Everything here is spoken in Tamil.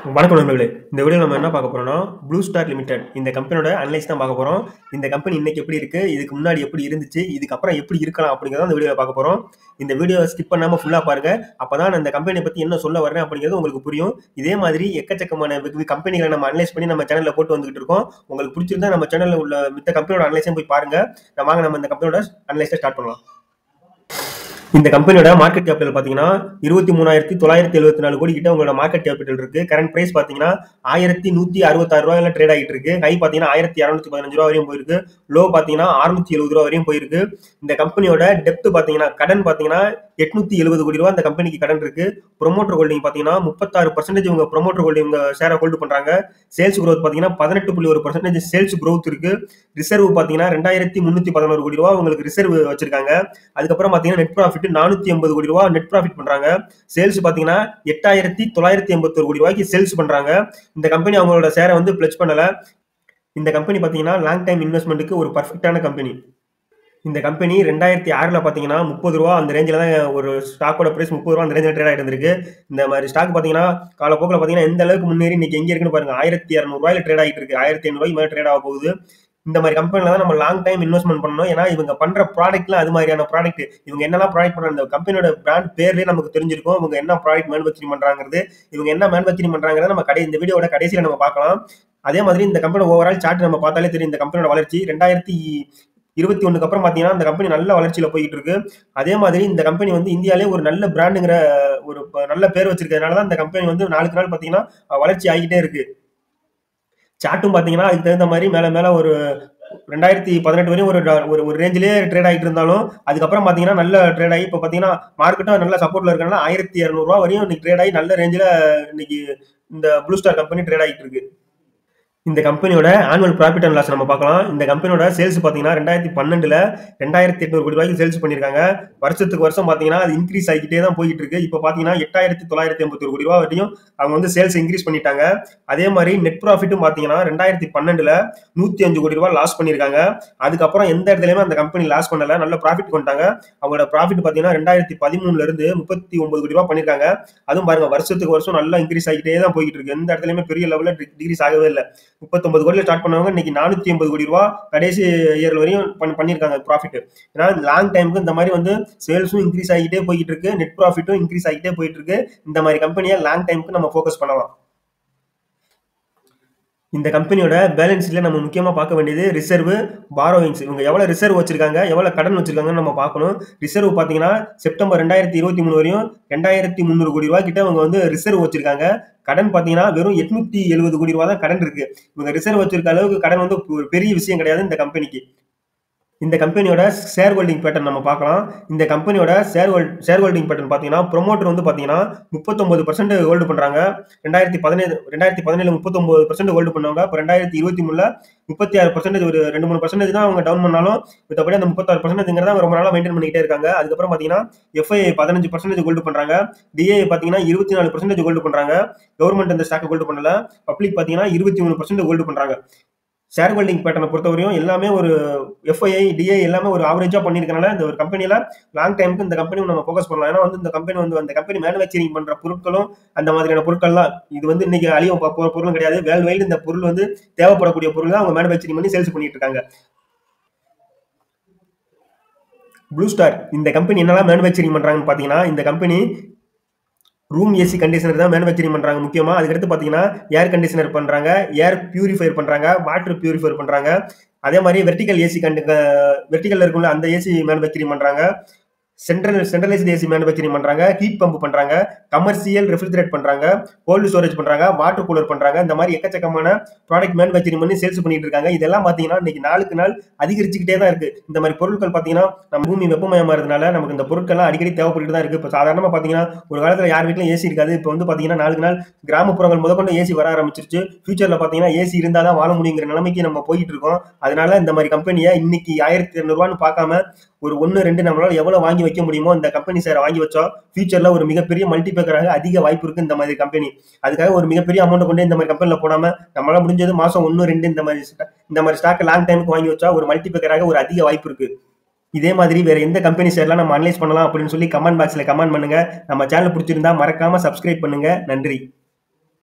வணக்கம் நண்பர்களே. இந்த வீடியோல நம்ம என்ன பார்க்க போறோம்னா, ப்ளூ ஸ்டார் லிமிடெட் இந்த கம்பெனியோட அனலைஸ் தான் பார்க்க போறோம். இந்த கம்பெனி இன்னைக்கு எப்படி இருக்கு? இதுக்கு முன்னாடி எப்படி இருந்துச்சு? இதுக்கப்புறம் எப்படி இருக்கலாம்? அப்படிங்கிறத இந்த வீடியோல பார்க்க போறோம். இந்த வீடியோவ ஸ்கிப் பண்ணாம ஃபுல்லா பாருங்க. அப்பதான் நான் இந்த கம்பெனிய பத்தி என்ன சொல்ல வர்றேன் அப்படிங்கிறது உங்களுக்கு புரியும். இதே மாதிரி எக்கச்சக்கமான கம்பெனிகள நம்ம அனலைஸ் பண்ணி நம்ம சேனல்ல போட்டு வந்துகிட்டு இருக்கோம். உங்களுக்கு பிடிச்சிருந்தா நம்ம சேனல்ல உள்ள மித்த கம்பெனியோட அனலைஸையும் போய் பாருங்க. வாங்க நம்ம இந்த கம்பெனியோட அனலைஸ ஸ்டார்ட் பண்ணலாம். இந்த கம்பெனியோட மார்க்கெட் கேபிட்டல் பாத்தீங்கன்னா 23,974 கோடி கிட்ட உங்களோட மார்க்கெட் கேபிட்டல் இருக்கு. கரண்ட் பிரைஸ் பாத்தீங்கன்னா 1,166 ரூபாயில ட்ரேட் ஆகிட்டு இருக்கு. ஹை பாத்தீங்கன்னா 1,215 ரூபா வரையும் போயிருக்கு. லோ பாத்தீங்கன்னா 670 ரூபா வரையும் போயிருக்கு. இந்த கம்பெனியோட டெப்ட் பாத்தீங்கன்னா கடன் பாத்தீங்கன்னா 870 கோடி ரூபா இந்த கம்பெனிக்கு கடன் இருக்கு. ப்ரொமோட்டர் ஹோல்டிங் பாத்தீங்கன்னா 36% இவங்க ப்ரொமோட்டர் ஹோல்டிங் ஷேரை ஹோல்டு பண்றாங்க. சேல்ஸ் growth பாத்தீங்கன்னா 18.1% சேல்ஸ் growth இருக்கு. ரிசர்வ் பாத்தீங்கன்னா 2,311 கோடி ரூபா உங்களுக்கு ரிசர்வ் வச்சிருக்காங்க. அதுக்கப்புறம் பாத்தீங்கன்னா நெட் ப்ராஃபிட் 480 கோடி ரூபா நெட் ப்ராஃபிட் பண்றாங்க. சேல்ஸ் பாத்தீங்கன்னா 8,981 கோடி ரூபாய்க்கு சேல்ஸ் பண்றாங்க. இந்த கம்பெனி அவங்களோட ஷேரை வந்து பிளட்ஜ் பண்ணல. இந்த கம்பெனி பாத்தீங்கன்னா லாங் டைம் இன்வெஸ்ட்மெண்ட்டுக்கு ஒரு பர்ஃபெக்டான கம்பெனி. இந்த கம்பெனி 2006ல பாத்தீங்கன்னா 30 ரூபா அந்த ரேஞ்சில தான் ஒரு ஸ்டாக்கோட பிரைஸ் 30 ரூபா அந்த ரேஞ்சில ட்ரேட் ஆயிட்டு இருந்திருக்கு. இந்த மாதிரி ஸ்டாக் பாத்தீங்கன்னா காலப்போக்கில் பாத்தீங்கன்னா எந்த அளவுக்கு முன்னேறி இன்னைக்கு எங்க இருக்குன்னு பாருங்க. 1,200 ரூபாயில ட்ரேட் ஆகிட்டு இருக்கு. 1,500 ரூபாய்க்கு மேல ட்ரேட் ஆக போகுது. இந்த மாதிரி கம்பெனில தான் நம்ம லாங் டைம் இன்வெஸ்ட்மெண்ட் பண்ணணும். ஏன்னா இவங்க பண்ற ப்ராடக்ட்லாம் அது மாதிரியான ப்ராடக்ட். இவங்க என்னெல்லாம் ப்ராடக்ட் பண்றாங்க, இந்த கம்பெனியோட பிராண்ட் பேர்லயே நமக்கு தெரிஞ்சிருக்கும் இவங்க என்ன ப்ராடக்ட் மேனுஃபேக்சரிங் பண்றாங்கிறது. இவங்க என்ன மேனுஃபேக்சரிங் பண்றாங்கிறத நம்ம இந்த வீடியோட கடைசியில நம்ம பார்க்கலாம். அதே மாதிரி இந்த கம்பெனியோட ஓவரால் சார்ட் நம்ம பார்த்தாலே தெரியும். இந்த கம்பெனியோட வளர்ச்சி 2021க்கு அப்புறம் பாத்தீங்கன்னா இந்த கம்பெனி நல்ல வளர்ச்சியில போயிட்டு இருக்கு. அதே மாதிரி இந்த கம்பெனி வந்து இந்தியாலே ஒரு நல்ல பிராண்டுங்கிற ஒரு நல்ல பேர் வச்சிருக்கிறதுனால தான் இந்த கம்பெனி வந்து நாளுக்கு நாள் பாத்தீங்கன்னா வளர்ச்சி ஆகிட்டே இருக்கு. சார்ட்டும் பாத்தீங்கன்னா அதுக்கு தகுந்த மாதிரி மேல மேல ஒரு 2018 வரையும் ஒரு ரேஞ்சிலே ட்ரேட் ஆகிட்டு இருந்தாலும் அதுக்கப்புறம் பாத்தீங்கன்னா நல்ல ட்ரேட் ஆகி இப்ப பாத்தீங்கன்னா மார்க்கெட்டும் நல்ல சப்போர்ட்ல இருக்கனால 1,200 ரூபா வரையும் இன்னைக்கு ட்ரேட் ஆகி நல்ல ரேஞ்சில இன்னைக்கு இந்த ப்ளூ ஸ்டார் கம்பெனி ட்ரேட் ஆகிட்டு இருக்கு. இந்த கம்பெனியோட ஆனுவல் ப்ராஃபிட் அண்ட் லாஸ் நம்ம பார்க்கலாம். இந்த கம்பெனியோட சேல்ஸ் பாத்தீங்கன்னா 2012ல 2,800 கோடி ரூபாய்க்கு சேல்ஸ் பண்ணிருக்காங்க. வருஷத்துக்கு வருஷம் பாத்தீங்கன்னா அது இன்க்ரீஸ் ஆகிட்டே தான் போயிட்டு இருக்கு. இப்போ பாத்தீங்கன்னா 8,981 கோடி ரூபாய் வரையும் அவங்க வந்து சேல்ஸ் இன்க்ரீஸ் பண்ணிட்டாங்க. அதே மாதிரி நெட் ப்ராஃபிட்டும் பாத்தீங்கன்னா 2012ல 105 கோடி ரூபாய் லாஸ் பண்ணிருக்காங்க. அதுக்கப்புறம் எந்த இடத்துலயுமே அந்த கம்பெனி லாஸ் பண்ணல, நல்ல ப்ராஃபிட் கொண்டாங்க. அவங்களோட ப்ராஃபிட் பாத்தீங்கன்னா 2013ல இருந்து 39 கோடி ரூபாய் பண்ணிருக்காங்க. அதுவும் பாருங்க வருஷத்துக்கு வருஷம் நல்லா இன்க்ரீஸ் ஆகிட்டே தான் போயிட்டு இருக்கு. எந்த இடத்துலயுமே பெரிய லெவல்ல டிகிரீஸ் ஆகவே இல்லை. 39 கோடியில ஸ்டார்ட் பண்ணவங்க இன்னைக்கு 480 கோடி ரூபாய் கடைசி இயர் வரையும் பண்ணிருக்காங்க ப்ராஃபிட். ஏன்னா லாங் டைமுக்கு இந்த மாதிரி வந்து சேல்ஸும் இன்க்ரீஸ் ஆகிட்டே போயிட்டு இருக்கு, நெட் ப்ராஃபிட்டும் இன்க்ரீஸ் ஆகிட்டே போயிட்டு இருக்கு. இந்த மாதிரி கம்பெனியை லாங் டைமுக்கு நம்ம ஃபோக்கஸ் பண்ணலாம். இந்த கம்பெனியோட பேலன்ஸ் ஷீட்ல நம்ம முக்கியமா பார்க்க வேண்டியது ரிசர்வ், பாரோவிங்ஸ். இவங்க எவ்வளவு ரிசர்வ் வச்சிருக்காங்க, எவ்வளவு கடன் வச்சிருக்காங்கன்னு நம்ம பார்க்கணும். ரிசர்வ் பாத்தீங்கன்னா செப்டம்பர் 2023 வரையும் 2,300 கோடி ரூபாய் கிட்ட அவங்க வந்து ரிசர்வ் வச்சிருக்காங்க. கடன் பாத்தீங்கன்னா வெறும் 870 கோடி ரூபாய் தான் கடன் இருக்கு. இவங்க ரிசர்வ் வச்சிருக்க அளவுக்கு கடன் வந்து ஒரு பெரிய விஷயம் கிடையாது இந்த கம்பெனிக்கு. இந்த கம்பெனியோட ஷேர் ஹோல்டிங் பேட்டர்ன் நம்ம பார்க்கலாம். இந்த கம்பெனியோட ஷேர் ஹோல்டிங் பேட்டர்ன் பாத்தீங்கன்னா ப்ரொமோட்டர் வந்து பாத்தீங்கன்னா 39% ஹோல்டு பண்றாங்க. 2017 39% ஹோல்டு பண்ணவங்க இப்போ 2023ல 36%, ஒரு 2-3% தான் அவங்க டவுன் பண்ணாலும் மத்தபடி அந்த 36%ங்கிறத அவங்க ரொம்ப நாளா மெயின்டைன் பண்ணிக்கிட்டே இருக்காங்க. அதுக்கப்புறம் பாத்தீங்கன்னா எஃப்ஐ 15% ஹோல்டு பண்றாங்க. டிஏ பாத்தீங்கன்னா 24% ஹோல்டு பண்றாங்க. கவர்மெண்ட் இந்த ஸ்டாக் ஹோல்டு பண்ணல. பப்ளிக் பாத்தீங்கன்னா 23% ஹோல்டு பண்றாங்க. ஷேர் ஹோல்டிங் பேட்டர்னை பொறுத்தவரையும் எல்லாமே ஒரு எஃப்ஐஐ, டிஐ எல்லாமே ஒரு ஆவரேஜா பண்ணிருக்கனால இந்த ஒரு கம்பெனில லாங் டைமுக்கு இந்த கம்பெனி நம்ம ஃபோக்கஸ் பண்ணலாம். ஏன்னா வந்து இந்த கம்பெனி வந்து அந்த கம்பெனி மேனுஃபேக்சரிங் பண்ற பொருட்களும் அந்த மாதிரியான பொருட்கள்லாம் இது வந்து இன்னைக்கு அழியும் பொருளும் கிடையாது. வேர்ல்டு வைடு இந்த பொருள் வந்து தேவைப்படக்கூடிய பொருள் தான் அவங்க மேனுஃபேக்சரிங் பண்ணி சேல்ஸ் பண்ணிட்டு இருக்காங்க. ப்ளூ ஸ்டார் இந்த கம்பெனி என்னெல்லாம் மேனுஃபேக்சரிங் பண்றாங்கன்னு பாத்தீங்கன்னா, இந்த கம்பெனி ரூம் ஏசி கண்டிஷனர் தான் மேனுஃபேக்சரிங் பண்றாங்க முக்கியமா. அதுக்கடுத்து பாத்தீங்கன்னா ஏர் கண்டிஷனர் பண்றாங்க, ஏர் பியூரிஃபையர் பண்றாங்க, வாட்டர் பியூரிஃபையர் பண்றாங்க. அதே மாதிரி வெர்டிகல் ஏசி வெர்டிகல்ல இருக்கும்ல அந்த ஏசி மேனுஃபேக்சரிங் பண்றாங்க. சென்ட்ரலைஸ்ட் ஏசி மேனுஃபேக்சரிங் பண்றாங்க, ஹீட் பம்ப் பண்றாங்க, கமர்ஷியல் ரெஃப்ரிஜரேட் பண்றாங்க, கோல்டு ஸ்டோரேஜ் பண்றாங்க, வாட்டர் கூலர் பண்றாங்க. இந்த மாதிரி எக்கச்சக்கமான ப்ராடக்ட் மேனுஃபேக்சரிங் பண்ணி சேல்ஸ் பண்ணிட்டு இருக்காங்க. இதெல்லாம் பாத்தீங்கன்னா இன்னைக்கு நாளுக்கு நாள் அதிகரிச்சுக்கிட்டே தான் இருக்கு. இந்த மாதிரி பொருட்கள் பாத்தீங்கன்னா நம்ம பூமி வெப்பமயமாறதுனால நமக்கு இந்த பொருட்கள்லாம் அடிக்கடி தேவைப்பட்டு தான் இருக்கு. இப்போ சாதாரணமா பாத்தீங்கன்னா ஒரு காலத்துல யார் வீட்லயும் ஏசி இருக்காது. இப்போ வந்து பாத்தீங்கன்னா நாளுக்கு நாள் கிராமப்புறங்கள் முதற்கொண்டு ஏசி வர ஆரம்பிச்சிருச்சு. ஃபியூச்சர்ல பாத்தீங்கன்னா ஏசி இருந்தாதான் வாழ முடியுங்கிற நிலைமைக்கு நம்ம போயிட்டு இருக்கோம். அதனால இந்த மாதிரி கம்பெனியை இன்னைக்கு 1,200 ரூபான்னு பார்க்காம ஒரு 1-2 நம்மளால எவ்வளவு வாங்கி வைக்க முடியுமோ இந்த கம்பெனி ஷேரை வாங்கி வச்சா ஃபியூச்சர்ல ஒரு மிகப்பெரிய மல்டிபேக்கராக அதிக வாய்ப்பு இருக்கு இந்த மாதிரி கம்பெனி. அதுக்காக ஒரு மிகப்பெரிய அமௌண்ட் கொண்டு இந்த மாதிரி கம்பெனில போடாம நம்மளால முடிஞ்சது மாசம் 1-2 இந்த மாதிரி ஸ்டாக் லாங் டைமுக்கு வாங்கி வச்சா ஒரு மல்டிபேக்கராக ஒரு அதிக வாய்ப்பு இருக்கு. இதே மாதிரி வேற எந்த கம்பெனி ஷேர்லாம் நம்ம அனலைஸ் பண்ணலாம் அப்படின்னு சொல்லி கமெண்ட் பாக்ஸ்ல கமெண்ட் பண்ணுங்க. நம்ம சேனல் பிடிச்சிருந்தா மறக்காம சப்ஸ்கிரைப் பண்ணுங்க. நன்றி.